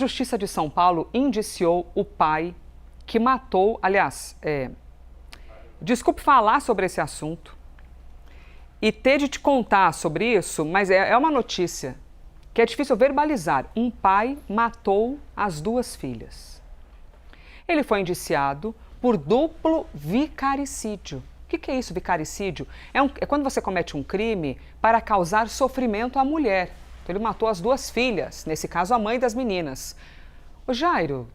A Justiça de São Paulo indiciou o pai que matou, desculpe falar sobre esse assunto e ter de te contar sobre isso, mas é uma notícia que é difícil verbalizar. Um pai matou as duas filhas. Ele foi indiciado por duplo vicaricídio. O que é isso, vicaricídio? É quando você comete um crime para causar sofrimento à mulher. Então, ele matou as duas filhas, nesse caso a mãe das meninas. Ô Jairo,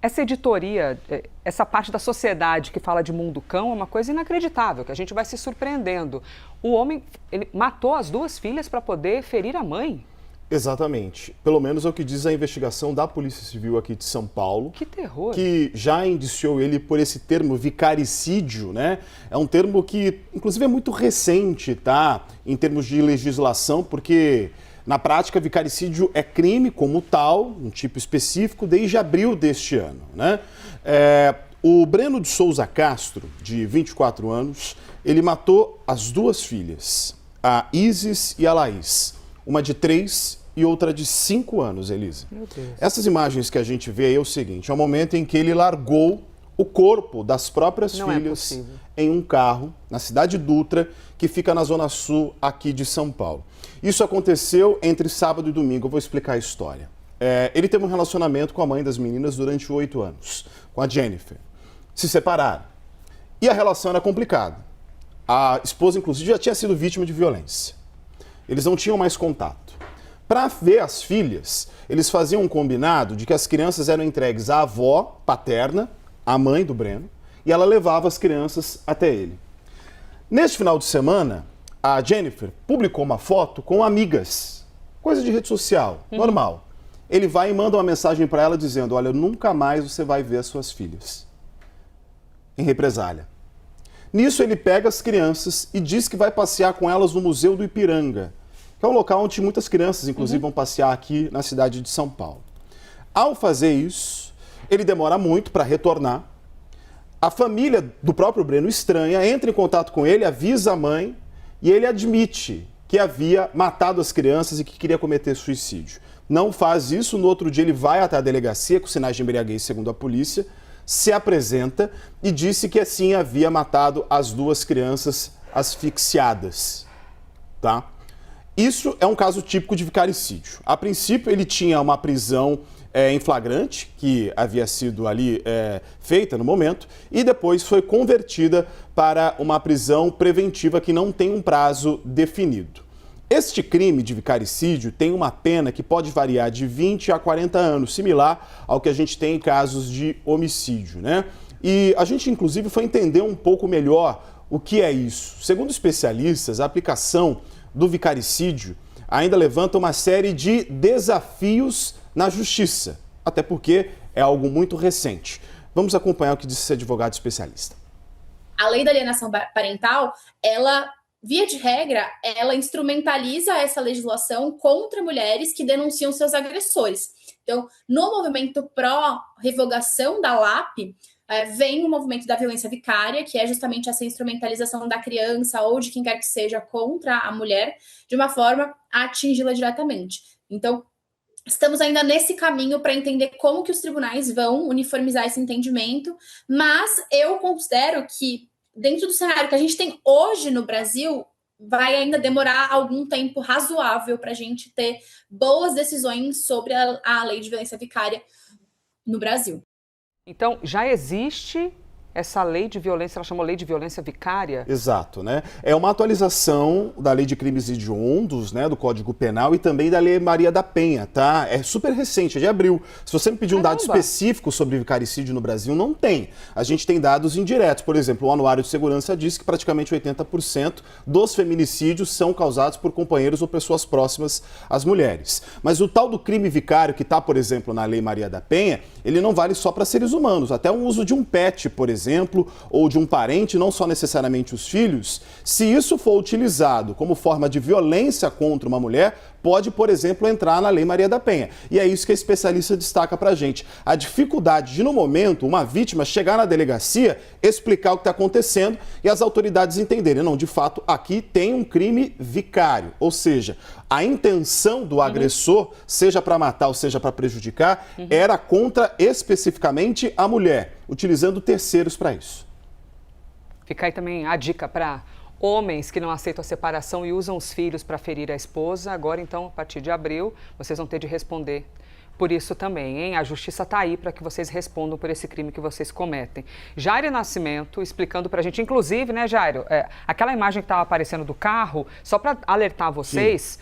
essa editoria, essa parte da sociedade que fala de mundo cão é uma coisa inacreditável, que a gente vai se surpreendendo. O homem, ele matou as duas filhas para poder ferir a mãe? Exatamente. Pelo menos é o que diz a investigação da Polícia Civil aqui de São Paulo. Que terror! Que já indiciou ele por esse termo vicaricídio, né? É um termo que, inclusive, é muito recente, tá? Em termos de legislação, porque, na prática, vicaricídio é crime como tal, um tipo específico, desde abril deste ano, né? O Breno de Souza Castro, de 24 anos, ele matou as duas filhas, a Isis e a Laís. Uma de 3 e outra de 5 anos, Elisa. Meu Deus. Essas imagens que a gente vê aí é o seguinte, é o momento em que ele largou o corpo das próprias filhas em um carro, na cidade de Dutra, que fica na zona sul aqui de São Paulo. Isso aconteceu entre sábado e domingo, eu vou explicar a história. Ele teve um relacionamento com a mãe das meninas durante 8 anos, com a Jennifer. Se separaram. E a relação era complicada. A esposa, inclusive, já tinha sido vítima de violência. Eles não tinham mais contato. Para ver as filhas, eles faziam um combinado de que as crianças eram entregues à avó paterna, a mãe do Breno, e ela levava as crianças até ele. Neste final de semana, a Jennifer publicou uma foto com amigas, coisa de rede social, normal. Ele vai e manda uma mensagem para ela dizendo, olha, nunca mais você vai ver as suas filhas, em represália. Nisso ele pega as crianças e diz que vai passear com elas no Museu do Ipiranga, que é um local onde muitas crianças, inclusive, vão passear aqui na cidade de São Paulo. Ao fazer isso, ele demora muito para retornar. A família do próprio Breno estranha, entra em contato com ele, avisa a mãe e ele admite que havia matado as crianças e que queria cometer suicídio. Não faz isso, no outro dia ele vai até a delegacia com sinais de embriaguez, segundo a polícia, se apresenta e disse que assim havia matado as duas crianças asfixiadas, tá? Isso é um caso típico de vicaricídio. A princípio, ele tinha uma prisão em flagrante, que havia sido ali feita no momento, e depois foi convertida para uma prisão preventiva que não tem um prazo definido. Este crime de vicaricídio tem uma pena que pode variar de 20 a 40 anos, similar ao que a gente tem em casos de homicídio, né? E a gente, inclusive, foi entender um pouco melhor o que é isso. Segundo especialistas, a aplicação do vicaricídio ainda levanta uma série de desafios na justiça, até porque é algo muito recente. Vamos acompanhar o que disse esse advogado especialista. A lei da alienação parental, ela, via de regra, ela instrumentaliza essa legislação contra mulheres que denunciam seus agressores. Então, no movimento pró-revogação da LAP, vem o movimento da violência vicária, que é justamente essa instrumentalização da criança ou de quem quer que seja contra a mulher, de uma forma a atingi-la diretamente. Então, estamos ainda nesse caminho para entender como que os tribunais vão uniformizar esse entendimento, mas eu considero que, dentro do cenário que a gente tem hoje no Brasil, vai ainda demorar algum tempo razoável para a gente ter boas decisões sobre a lei de violência vicária no Brasil. Então, já existe essa lei de violência, ela chamou lei de violência vicária? Exato, né? É uma atualização da lei de crimes hediondos, né, do Código Penal e também da lei Maria da Penha, tá? É super recente, é de abril. Se você me pedir um dado específico sobre vicaricídio no Brasil, não tem. A gente tem dados indiretos. Por exemplo, o Anuário de Segurança diz que praticamente 80% dos feminicídios são causados por companheiros ou pessoas próximas às mulheres. Mas o tal do crime vicário, que está, por exemplo, na lei Maria da Penha, ele não vale só para seres humanos. Até o uso de um pet, por exemplo, ou de um parente, não só necessariamente os filhos, se isso for utilizado como forma de violência contra uma mulher, pode, por exemplo, entrar na Lei Maria da Penha. E é isso que a especialista destaca pra gente. A dificuldade de, no momento, uma vítima chegar na delegacia, explicar o que está acontecendo e as autoridades entenderem. Não, de fato, aqui tem um crime vicário, ou seja, a intenção do agressor, seja para matar ou seja para prejudicar, era contra especificamente a mulher, utilizando terceiros para isso. Fica aí também a dica para homens que não aceitam a separação e usam os filhos para ferir a esposa. Agora, então, a partir de abril, vocês vão ter de responder por isso também, hein? A justiça está aí para que vocês respondam por esse crime que vocês cometem. Jairo Nascimento explicando para a gente, inclusive, né, Jairo, aquela imagem que estava aparecendo do carro, só para alertar vocês,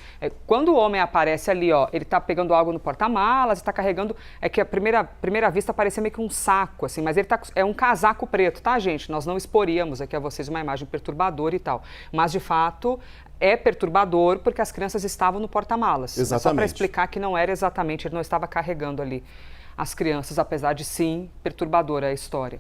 quando o homem aparece ali, ó, ele está pegando algo no porta-malas, está carregando, é que a primeira vista parecia meio que um saco, assim, mas ele é um casaco preto, tá, gente? Nós não exporíamos aqui a vocês uma imagem perturbadora e tal, mas de fato é perturbador porque as crianças estavam no porta-malas. Exatamente. Só para explicar que não era exatamente, ele não estava carregando ali as crianças, apesar de sim, perturbadora a história.